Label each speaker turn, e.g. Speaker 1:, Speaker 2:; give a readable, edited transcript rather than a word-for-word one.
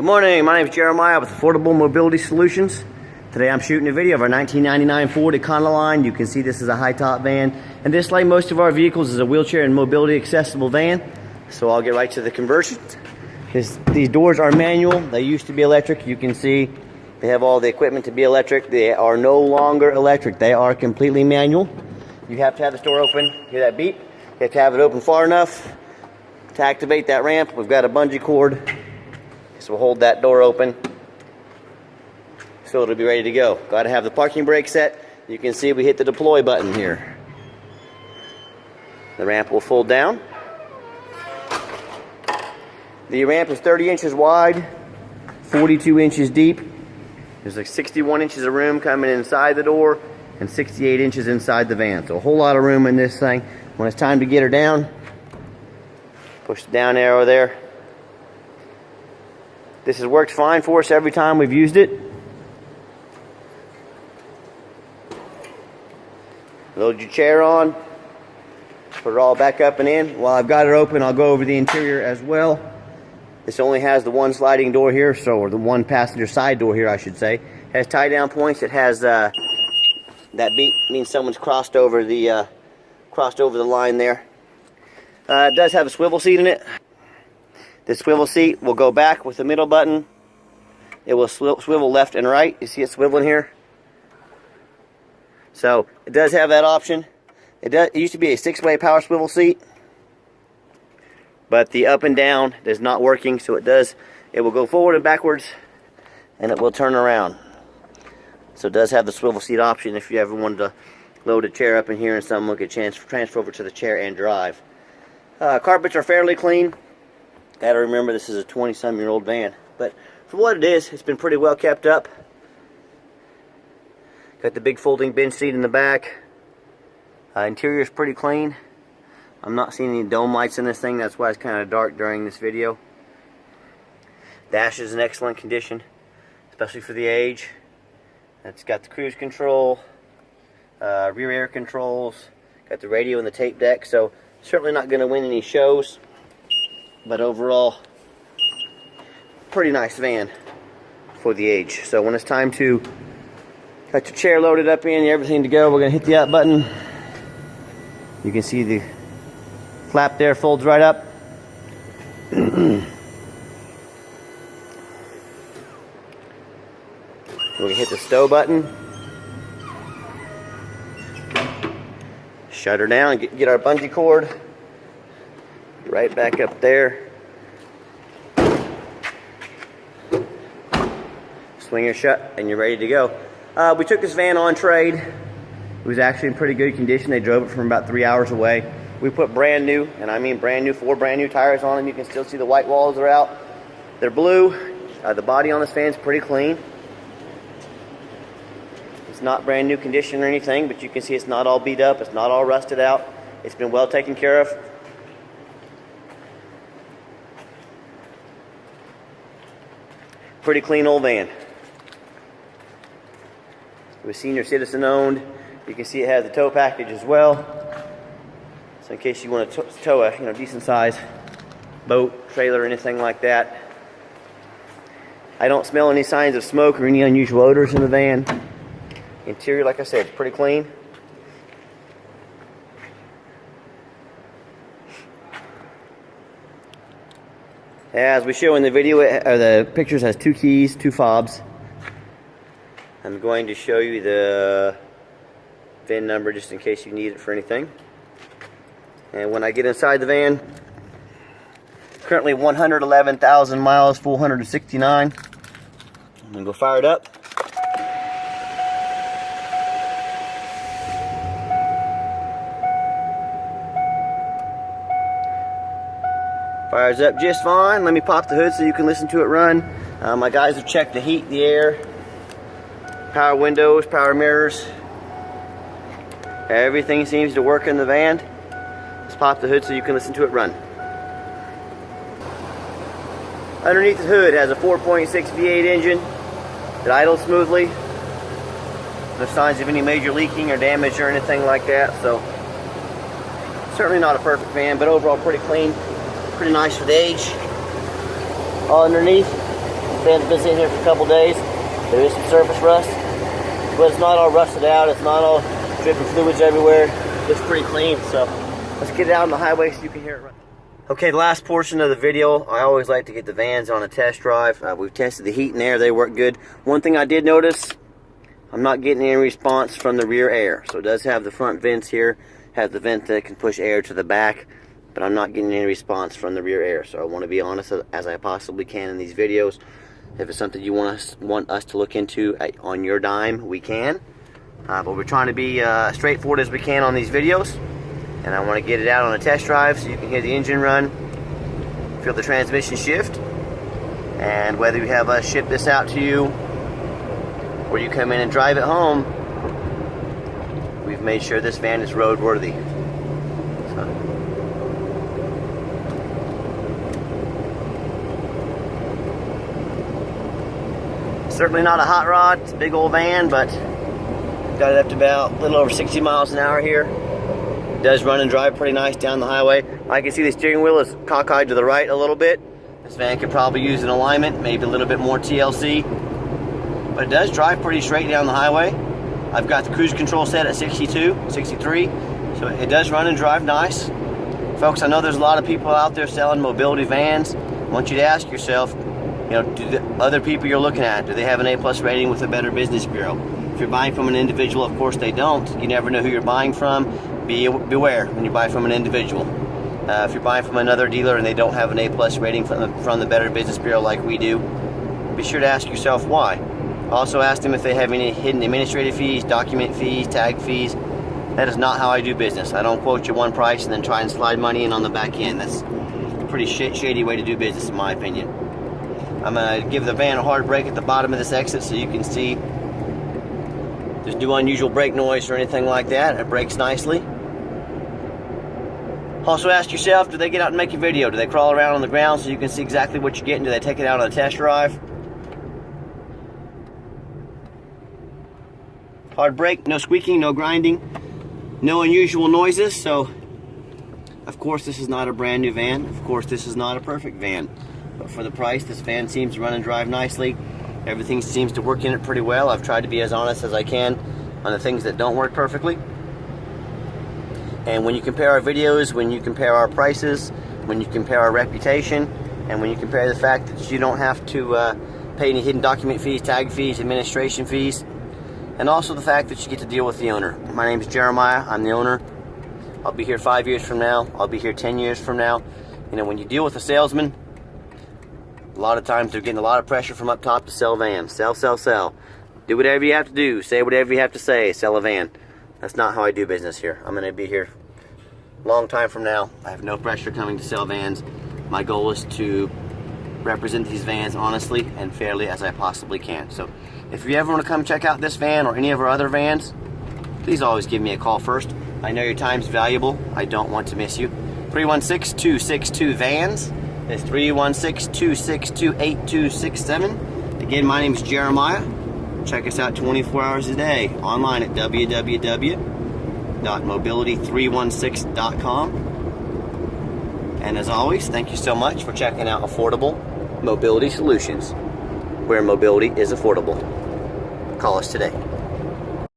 Speaker 1: Good morning, my name is Jeremiah with Affordable Mobility Solutions. Today I'm shooting a video of our 1999 Ford Econoline. You can see this is a high top van, and this, like most of our vehicles, is a wheelchair and mobility accessible van. So I'll get right to the conversions. These doors are manual. They used to be electric. You can see they have all the equipment to be electric. They are no longer electric. They are completely manual. You have to have this door open. Hear that beep? You have to have it open far enough to activate that ramp. We've got a bungee cord, so we'll hold that door open so it'll be ready to go. Got to have the parking brake set. You can see we hit the deploy button here. The ramp will fold down. The ramp is 30 inches wide, 42 inches deep. There's like 61 inches of room coming inside the door and 68 inches inside the van. So a whole lot of room in this thing. When it's time to get her down, push the down arrow there. This has worked fine for us every time we've used it. Load your chair on, put it all back up and in. While I've got it open, I'll go over the interior as well. This only has the one sliding door here, or the one passenger side door here, I should say. It has tie down points. It has that beep means someone's crossed over the line there. It does have a swivel seat in it. The swivel seat will go back with the middle button. It will swivel left and right. You see it swiveling here? So it does have that option. It used to be a 6-way power swivel seat, but the up and down is not working, so it will go forward and backwards, and it will turn around. So it does have the swivel seat option if you ever wanted to load a chair up in here and someone could transfer over to the chair and drive. Carpets are fairly clean. Gotta remember this is a 20-some-year-old van, but for what it is, it's been pretty well kept up. Got the big folding bench seat in the back. Interior is pretty clean. I'm not seeing any dome lights in this thing. That's why it's kind of dark during this video. Dash is in excellent condition, especially for the age. It's got the cruise control, rear air controls, got the radio and the tape deck. So certainly not going to win any shows, but overall, pretty nice van for the age. So when it's time to got your chair loaded up in, everything to go, we're going to hit the up button. You can see the flap there folds right up. We can hit the stow button. Shut her down and get our bungee cord right back up there. Swing her shut and you're ready to go. We took this van on trade. It was actually in pretty good condition. They drove it from about 3 hours away. We put brand new, and I mean brand new, 4 brand new tires on them. You can still see the white walls are out. They're blue. The body on this van is pretty clean. It's not brand new condition or anything, but you can see it's not all beat up. It's not all rusted out. It's been well taken care of. Pretty clean old van. It was senior citizen owned. You can see it has the tow package as well. So in case you want to tow a decent size boat, trailer, anything like that. I don't smell any signs of smoke or any unusual odors in the van. Interior, like I said, is pretty clean. As we show in the video, the pictures has 2 keys, 2 fobs. I'm going to show you the VIN number just in case you need it for anything. And when I get inside the van, currently 111,000 miles, 469. I'm going to go fire it up. Fires up just fine. Let me pop the hood so you can listen to it run. My guys have checked the heat, the air, power windows, power mirrors. Everything seems to work in the van. Let's pop the hood so you can listen to it run. Underneath the hood has a 4.6 V8 engine that idles smoothly. No signs of any major leaking or damage or anything like that. So certainly not a perfect van, but overall pretty clean, pretty nice for the age. All underneath Fan's been sitting here for a couple days. There is some surface rust, but it's not all rusted out. It's not all dripping fluids everywhere. It looks pretty clean, so let's get it out on the highway so you can hear it run. Okay, the last portion of the video, I always like to get the vans on a test drive. We've tested the heat and air, they work good. One thing I did notice, I'm not getting any response from the rear air. So it does have the front vents here, has the vent that can push air to the back, but I'm not getting any response from the rear air. So I want to be honest as I possibly can in these videos. If it's something you want us to look into on your dime, we can. But we're trying to be straightforward as we can on these videos. And I want to get it out on a test drive so you can hear the engine run, feel the transmission shift, and whether you have us ship this out to you or you come in and drive it home, we've made sure this van is roadworthy. Certainly not a hot rod, it's a big old van, but got it up to about a little over 60 miles an hour here. It does run and drive pretty nice down the highway. I can see the steering wheel is cockeyed to the right a little bit. This van could probably use an alignment, maybe a little bit more TLC. But it does drive pretty straight down the highway. I've got the cruise control set at 62, 63, so it does run and drive nice. Folks, I know there's a lot of people out there selling mobility vans. I want you to ask yourself, you know, do the other people you're looking at, do they have an A+ rating with the Better Business Bureau? If you're buying from an individual, of course they don't. You never know who you're buying from. Beware when you buy from an individual. If you're buying from another dealer and they don't have an A+ rating from the Better Business Bureau like we do, be sure to ask yourself why. Also ask them if they have any hidden administrative fees, document fees, tag fees. That is not how I do business. I don't quote you one price and then try and slide money in on the back end. That's a pretty shady way to do business in my opinion. I'm going to give the van a hard brake at the bottom of this exit so you can see there's no unusual brake noise or anything like that. It brakes nicely. Also ask yourself, do they get out and make a video? Do they crawl around on the ground so you can see exactly what you're getting? Do they take it out on a test drive? Hard brake, no squeaking, no grinding, no unusual noises. So, of course, this is not a brand new van. Of course, this is not a perfect van. But for the price, this van seems to run and drive nicely. Everything seems to work in it pretty well. I've tried to be as honest as I can on the things that don't work perfectly. And when you compare our videos, when you compare our prices, when you compare our reputation, and when you compare the fact that you don't have to pay any hidden document fees, tag fees, administration fees, and also the fact that you get to deal with the owner. My name is Jeremiah. I'm the owner. I'll be here 5 years from now. I'll be here 10 years from now. You know, when you deal with a salesman, a lot of times they're getting a lot of pressure from up top to sell vans. Sell, sell, sell. Do whatever you have to do. Say whatever you have to say. Sell a van. That's not how I do business here. I'm going to be here a long time from now. I have no pressure coming to sell vans. My goal is to represent these vans honestly and fairly as I possibly can. So if you ever want to come check out this van or any of our other vans, please always give me a call first. I know your time's valuable. I don't want to miss you. 316-262-VANS. That's 316-262-8267. Again, my name is Jeremiah. Check us out 24 hours a day online at www.mobility316.com. And as always, thank you so much for checking out Affordable Mobility Solutions, where mobility is affordable. Call us today.